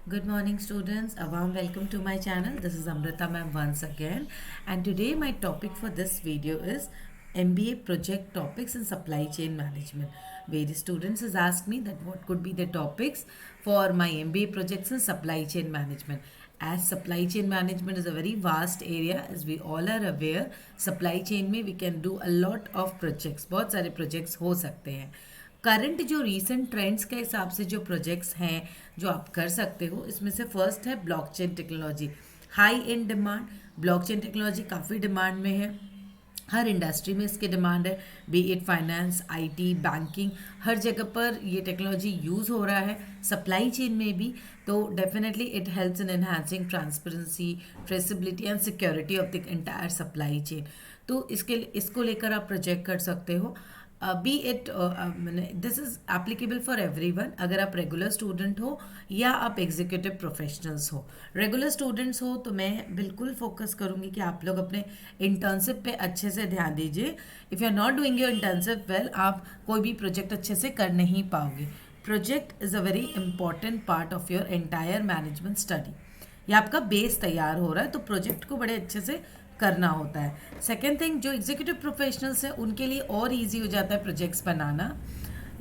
Good morning, students. A warm welcome to my channel. This is Amrita ma'am once again, and today my topic for this video is MBA project topics in supply chain management. Various students has asked me that what could be the topics for my MBA projects in supply chain management. As supply chain management is a very vast area, as we all are aware, supply chain में we can do a lot of projects. बहुत सारे projects हो सकते हैं. Current जो recent trends के हिसाब से जो प्रोजेक्ट्स हैं जो आप कर सकते हो, इसमें से फर्स्ट है blockchain technology. High in demand. Blockchain technology काफ़ी डिमांड में है. हर इंडस्ट्री में इसकी डिमांड है, be it finance, IT, banking, हर जगह पर ये टेक्नोलॉजी यूज़ हो रहा है, सप्लाई चेन में भी. तो definitely it helps in enhancing transparency, traceability and security of the entire supply chain. तो इसको लेकर आप प्रोजेक्ट कर सकते हो. B it this is applicable for everyone. अगर आप रेगुलर स्टूडेंट हो या आप एग्जीक्यूटिव प्रोफेशनल्स हो. रेगुलर स्टूडेंट्स हो तो मैं बिल्कुल फोकस करूँगी कि आप लोग अपने इंटर्नशिप पे अच्छे से ध्यान दीजिए. If you are not doing your internship well, आप कोई भी प्रोजेक्ट अच्छे से कर नहीं पाओगे. Project is a very important part of your entire management study. ये आपका बेस तैयार हो रहा है, तो प्रोजेक्ट को बड़े अच्छे से करना होता है. सेकेंड थिंग, जो एग्जीक्यूटिव प्रोफेशनल्स हैं उनके लिए और ईजी हो जाता है प्रोजेक्ट्स बनाना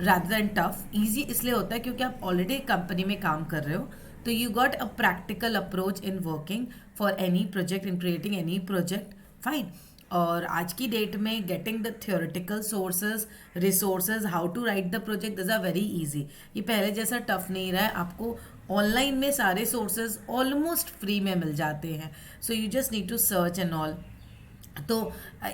रादर दैन टफ. ईजी इसलिए होता है क्योंकि आप ऑलरेडी कंपनी में काम कर रहे हो, तो you got a practical approach in working for any project, in creating any project. Fine. और आज की डेट में getting the theoretical sources, resources, how to write the project, this are very easy. ये पहले जैसा टफ नहीं रहा है. आपको ऑनलाइन में सारे सोर्सेज ऑलमोस्ट फ्री में मिल जाते हैं. So you just need to search and all. तो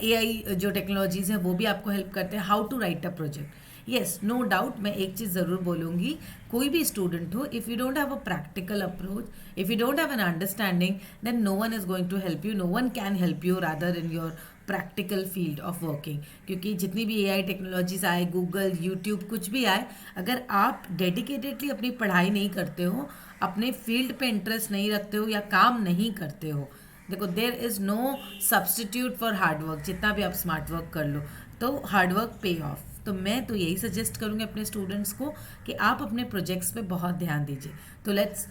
AI जो टेक्नोलॉजीज़ हैं वो भी आपको हेल्प करते हैं how to write a project. Yes, no doubt. मैं एक चीज़ ज़रूर बोलूँगी, कोई भी स्टूडेंट हो, if you don't have a practical approach, if you don't have an understanding, then no one is going to help you. No one can help you rather in your practical field of working. क्योंकि जितनी भी AI technologies आए, Google, YouTube, कुछ भी आए, अगर आप dedicatedly अपनी पढ़ाई नहीं करते हो, अपने फील्ड पे इंटरेस्ट नहीं रखते हो या काम नहीं करते हो, देखो there is no substitute for hard work. जितना भी आप स्मार्ट वर्क कर लो तो हार्डवर्क पे ऑफ. तो मैं तो यही सजेस्ट करूँगी अपने स्टूडेंट्स को कि आप अपने प्रोजेक्ट्स पे बहुत ध्यान दीजिए. तो let's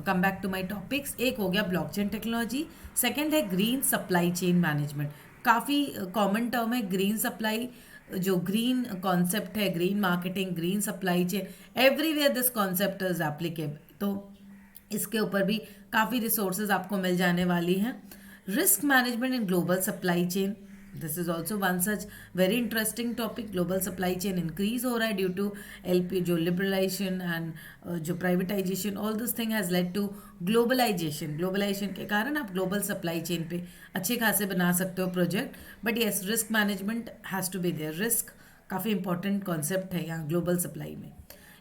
come back to my topics. एक हो गया ब्लॉकचेन टेक्नोलॉजी, सेकंड है ग्रीन सप्लाई चेन मैनेजमेंट. काफ़ी कॉमन टर्म है ग्रीन सप्लाई. जो ग्रीन कॉन्सेप्ट है, green marketing, green supply chain, everywhere this concept is applicable. तो इसके ऊपर भी काफ़ी रिसोर्सेज आपको मिल जाने वाली हैं. Risk management in global supply chain, this is also one such very interesting topic. Global supply chain increase हो रहा है ड्यू टू LP, जो लिबरलाइजेशन एंड जो privatisation, all this thing has led to globalisation. Globalisation के कारण आप global supply chain पे अच्छे खासे बना सकते हो project. But yes, risk management has to be there. Risk काफ़ी इंपॉर्टेंट कॉन्सेप्ट है यहाँ ग्लोबल सप्लाई में.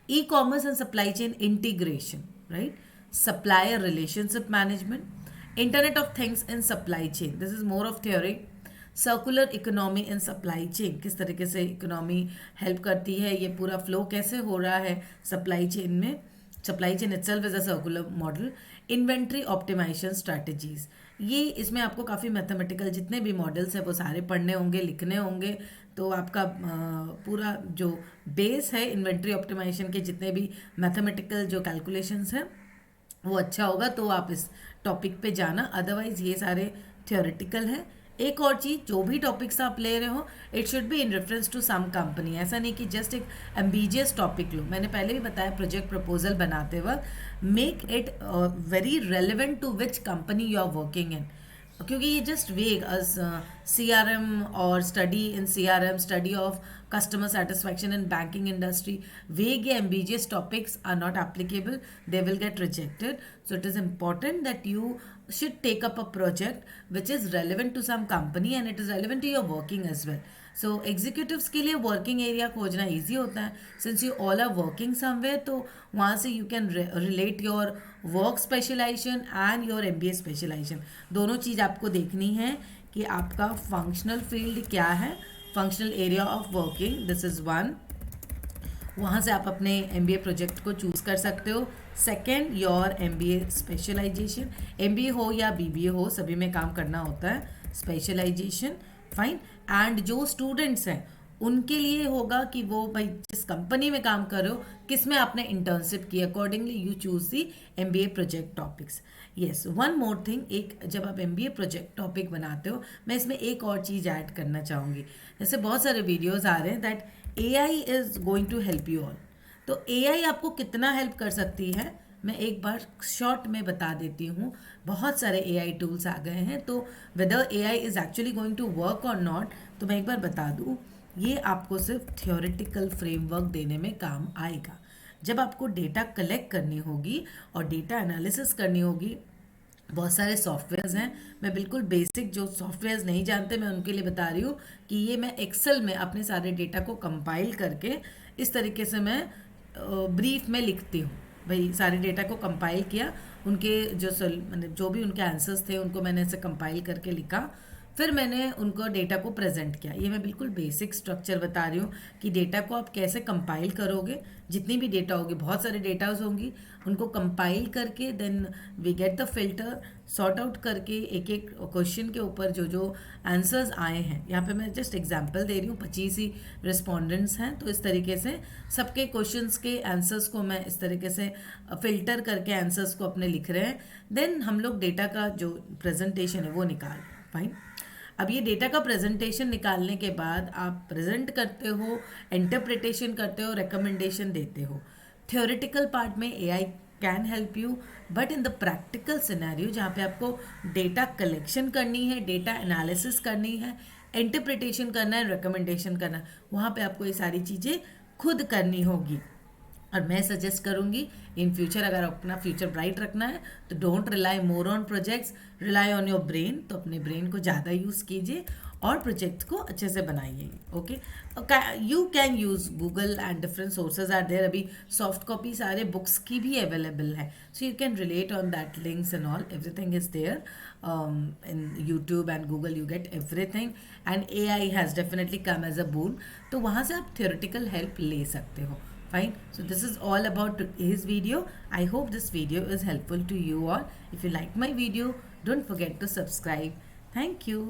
E commerce and supply chain integration, right. Supplier relationship management, Internet of Things in supply chain. This is more of theory. Circular economy in supply chain. किस तरीके से economy help करती है, ये पूरा फ्लो कैसे हो रहा है सप्लाई चेन में. Supply chain itself is a circular model. Inventory optimisation strategies, ये इसमें आपको काफ़ी मैथमेटिकल जितने भी मॉडल्स हैं वो सारे पढ़ने होंगे, लिखने होंगे. तो आपका पूरा जो बेस है इन्वेंट्री ऑप्टिमाइजेशन के, जितने भी मैथमेटिकल जो कैलकुलेशंस हैं वो अच्छा होगा. तो आप इस टॉपिक पे जाना, अदरवाइज ये सारे थियोरेटिकल हैं. एक और चीज़, जो भी टॉपिक्स आप ले रहे हो, it should be in reference to some company. ऐसा नहीं कि जस्ट एक एम्बिजियस टॉपिक लो. मैंने पहले भी बताया प्रोजेक्ट प्रपोजल बनाते वक्त make it very relevant to which company you are working in. क्योंकि ये जस्ट वेग अस CRM और study in CRM, study of customer satisfaction in banking industry, vague या ambiguous topics are not applicable, they will get rejected. So it is important that you should take up a project which is relevant to some company and it is relevant to your working as well. So executives के लिए working area खोजना easy होता है, since you all are working somewhere. तो वहाँ से you can relate your work specialization and your MBA specialization. दोनों चीज़ आपको देखनी है कि आपका functional field क्या है, functional area of working, this is one. वहाँ से आप अपने MBA प्रोजेक्ट को चूज़ कर सकते हो. Second, your MBA specialisation. MBA हो या BBA हो, सभी में काम करना होता है. Specialisation, fine. एंड जो स्टूडेंट्स हैं उनके लिए होगा कि वो भाई जिस कंपनी में काम कर रहे हो किस में आपने इंटर्नशिप की, accordingly you choose the MBA project topics. Yes, one more thing, एक जब आप एमबीए प्रोजेक्ट टॉपिक बनाते हो, मैं इसमें एक और चीज़ ऐड करना चाहूँगी। जैसे बहुत सारे वीडियोज़ आ रहे हैं that AI is going to help you all. तो एआई आपको कितना हेल्प कर सकती है, मैं एक बार शॉर्ट में बता देती हूँ। बहुत सारे एआई टूल्स आ गए हैं, तो whether AI is actually going to work और नॉट, तो मैं एक बार बता दूँ, ये आपको सिर्फ थियोरेटिकल फ्रेमवर्क देने में काम आएगा। जब आपको डेटा कलेक्ट करनी होगी और डेटा एनालिसिस करनी होगी, बहुत सारे सॉफ्टवेयर्स हैं, मैं बिल्कुल बेसिक जो सॉफ्टवेयर्स नहीं जानते मैं उनके लिए बता रही हूँ कि ये मैं एक्सेल में अपने सारे डेटा को कंपाइल करके इस तरीके से मैं ब्रीफ में लिखती हूँ। भाई सारे डेटा को कंपाइल किया, उनके जो मतलब जो भी उनके आंसर्स थे उनको मैंने ऐसे कंपाइल करके लिखा, फिर मैंने उनको डेटा को प्रेजेंट किया। ये मैं बिल्कुल बेसिक स्ट्रक्चर बता रही हूँ कि डेटा को आप कैसे कंपाइल करोगे। जितनी भी डेटा होगी, बहुत सारे डेटाज होंगी, उनको कंपाइल करके then we get the filter, sort out करके एक एक क्वेश्चन के ऊपर जो जो आंसर्स आए हैं, यहाँ पे मैं जस्ट एग्जांपल दे रही हूँ, 25 ही रिस्पोंडेंट्स हैं, तो इस तरीके से सबके क्वेश्चंस के आंसर्स को मैं इस तरीके से फिल्टर करके आंसर्स को अपने लिख रहे हैं। देन हम लोग डेटा का जो प्रेजेंटेशन है वो निकाल, फाइन। अब ये डेटा का प्रेजेंटेशन निकालने के बाद आप प्रेजेंट करते हो, इंटरप्रिटेशन करते हो, रिकमेंडेशन देते हो। थ्योरेटिकल पार्ट में AI can help you, but in the practical scenario जहाँ पे आपको डेटा कलेक्शन करनी है, डेटा एनालिसिस करनी है, इंटरप्रिटेशन करना है, रिकमेंडेशन करना है, वहाँ पे आपको ये सारी चीज़ें खुद करनी होगी। और मैं सजेस्ट करूँगी इन फ्यूचर, अगर अपना फ्यूचर ब्राइट रखना है तो don't rely more on projects, rely on your brain. तो अपने ब्रेन को ज़्यादा यूज़ कीजिए और प्रोजेक्ट को अच्छे से बनाइए। Okay, you can use Google and different sources are there. अभी सॉफ्ट कॉपी सारे बुक्स की भी अवेलेबल है, so you can relate on that, links and all, everything is there in YouTube and Google, you get everything, and AI has definitely come as a boon, तो वहाँ से आप theoretical help ले सकते हो। Fine, so this is all about today's video. I hope this video is helpful to you all. If you like my video, don't forget to subscribe. Thank you.